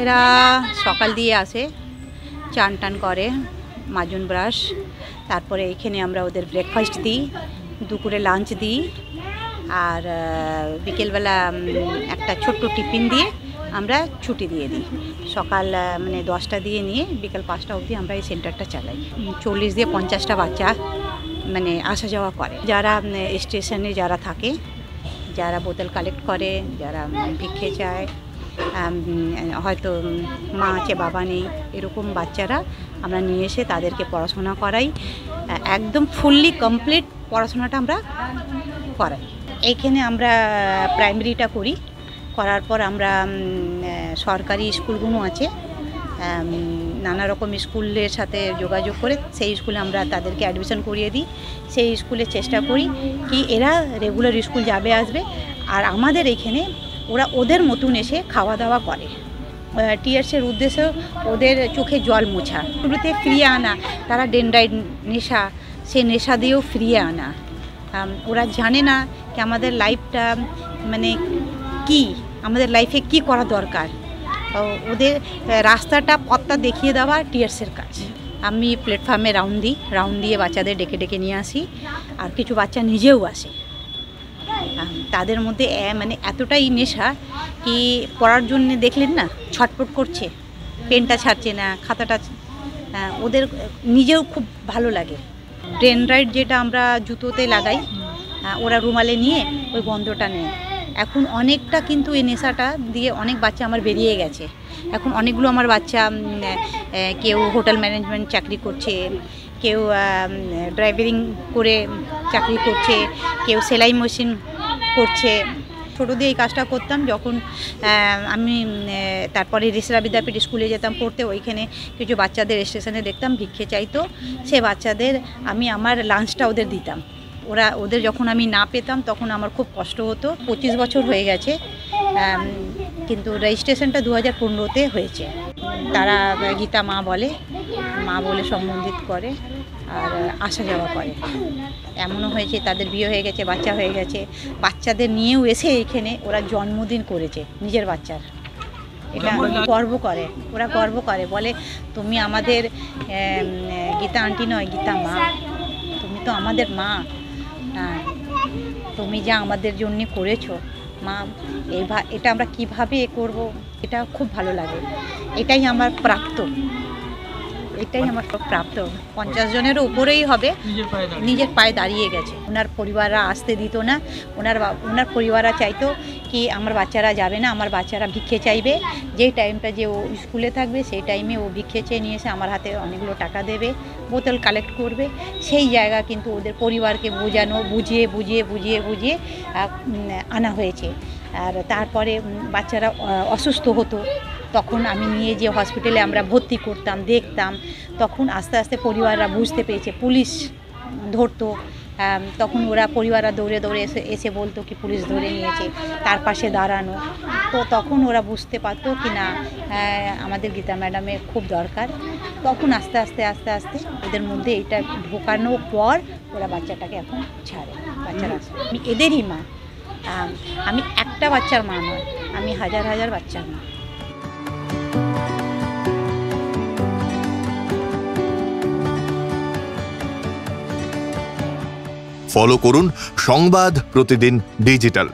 এরা সকাল দিয়ে আসে, চান টান করে, মাজুন ব্রাশ, তারপরে এখানে আমরা ওদের ব্রেকফাস্ট দিই, দুপুরে লাঞ্চ দিই, আর বিকেলবেলা একটা ছোট্ট টিফিন দিয়ে আমরা ছুটি দিয়ে দিই। সকাল মানে 10টা দিয়ে নিয়ে বিকেল 5টা অবধি আমরা এই সেন্টারটা চালাই। 40 দিয়ে 50টা বাচ্চা মানে আসা যাওয়া করে। যারা স্টেশনে যারা থাকে, যারা বোতল কালেক্ট করে, যারা ভিক্ষে চায়, হয়তো মা আছে বাবা নেই, এরকম বাচ্চারা আমরা নিয়ে এসে তাদেরকে পড়াশোনা করাই। একদম ফুললি কমপ্লিট পড়াশোনাটা আমরা করাই। এইখানে আমরা প্রাইমারিটা করি, করার পর আমরা সরকারি স্কুলগুলো আছে, নানা রকম স্কুলের সাথে যোগাযোগ করে সেই স্কুলে আমরা তাদেরকে অ্যাডমিশন করিয়ে দিই। সেই স্কুলে চেষ্টা করি কি এরা রেগুলার স্কুল যাবে আসবে, আর আমাদের এখানে ওরা ওদের মতন এসে খাওয়া দাওয়া করে। টিয়ার্সের উদ্দেশ্য ওদের চোখে জল মোছা, শুরুতে ফিরিয়ে আনা, তারা ডেনড্রাইট নেশা, সে নেশা দিয়েও ফিরিয়ে আনা। ওরা জানে না কি আমাদের লাইফটা মানে কি, আমাদের লাইফে কি করা দরকার, ওদের রাস্তাটা পথটা দেখিয়ে দেওয়া টিয়ার্সের কাজ। আমি প্ল্যাটফর্মে রাউন্ড দিয়ে বাচ্চাদের ডেকে ডেকে নিয়ে আসি, আর কিছু বাচ্চা নিজেও আসে। তাদের মধ্যে মানে এতটাই নেশা কি পড়ার জন্য দেখলেন না ছটফট করছে, পেনটা ছাড়ছে না, খাতাটা, ওদের নিজেও খুব ভালো লাগে। ডেনড্রাইট যেটা আমরা জুতোতে লাগাই, ওরা রুমালে নিয়ে ওই গন্ধটা নেয়। এখন অনেকটা কিন্তু এই নেশাটা দিয়ে অনেক বাচ্চা আমার বেরিয়ে গেছে। এখন অনেকগুলো আমার বাচ্চা কেউ হোটেল ম্যানেজমেন্ট চাকরি করছে, কেউ ড্রাইভিং করে চাকরি করছে, কেউ সেলাই মেশিন করছে। ছোটো দিয়ে এই কাজটা করতাম যখন আমি তারপরে রিসরা বিদ্যাপীঠ স্কুলে যেতাম পড়তে। ওইখানে কিছু বাচ্চাদের স্টেশনে দেখতাম ভিক্ষে চাইতো, সে বাচ্চাদের আমি আমার লাঞ্চটা ওদের দিতাম। ওদের যখন আমি না পেতাম তখন আমার খুব কষ্ট হতো। 25 বছর হয়ে গেছে, কিন্তু রেজিস্ট্রেশনটা 2015-তে হয়েছে। তারা গীতা মা বলে সম্বোধিত করে আর আসা যাওয়া করে। এমনও হয়েছে তাদের বিয়ে হয়ে গেছে, বাচ্চা হয়ে গেছে, বাচ্চাদের নিয়েও এসে এখানে ওরা জন্মদিন করেছে নিজের বাচ্চার। এটা গর্ব করে, ওরা গর্ব করে, বলে তুমি আমাদের গীতা আন্টি নয়, গীতা মা, তুমি তো আমাদের মা, তুমি যা আমাদের জন্য করেছো মা, এটা আমরা কিভাবে করব, এটা খুব ভালো লাগে। এটাই আমার প্রাপ্ত, 50 জনেরও উপরেই হবে, নিজের পায়ে দাঁড়িয়ে গেছে। ওনার পরিবাররা আসতে দিত না, ওনার পরিবাররা চাইতো কি আমার বাচ্চারা যাবে না, আমার বাচ্চারা ভিক্ষে চাইবে, যেই টাইমটা যে ও স্কুলে থাকবে সেই টাইমে ও ভিক্ষে চেয়ে নিয়ে এসে আমার হাতে অনেকগুলো টাকা দেবে, বোতল কালেক্ট করবে। সেই জায়গা কিন্তু ওদের পরিবারকে বুঝিয়ে আনা হয়েছে। আর তারপরে বাচ্চারা অসুস্থ হতো, তখন আমি নিয়ে যে হসপিটালে আমরা ভর্তি করতাম, দেখতাম, তখন আস্তে আস্তে পরিবাররা বুঝতে পেরেছে, পুলিশ ধরতো, তখন ওরা পরিবাররা দৌড়ে এসে বলতো কি পুলিশ ধরে নিয়েছে, তার পাশে দাঁড়ানো। তো তখন ওরা বুঝতে পারতো কি না আমাদের গীতা ম্যাডামের খুব দরকার। তখন আস্তে আস্তে ওদের মধ্যে এটা ঢোকানোর পর ওরা বাচ্চাটাকে এখন ছাড়ে। বাচ্চারা আমি এদেরই মা, আমি একটা বাচ্চার মা নয়, আমি হাজার বাচ্চার মা। ফলো করুন সংবাদ প্রতিদিন ডিজিটাল।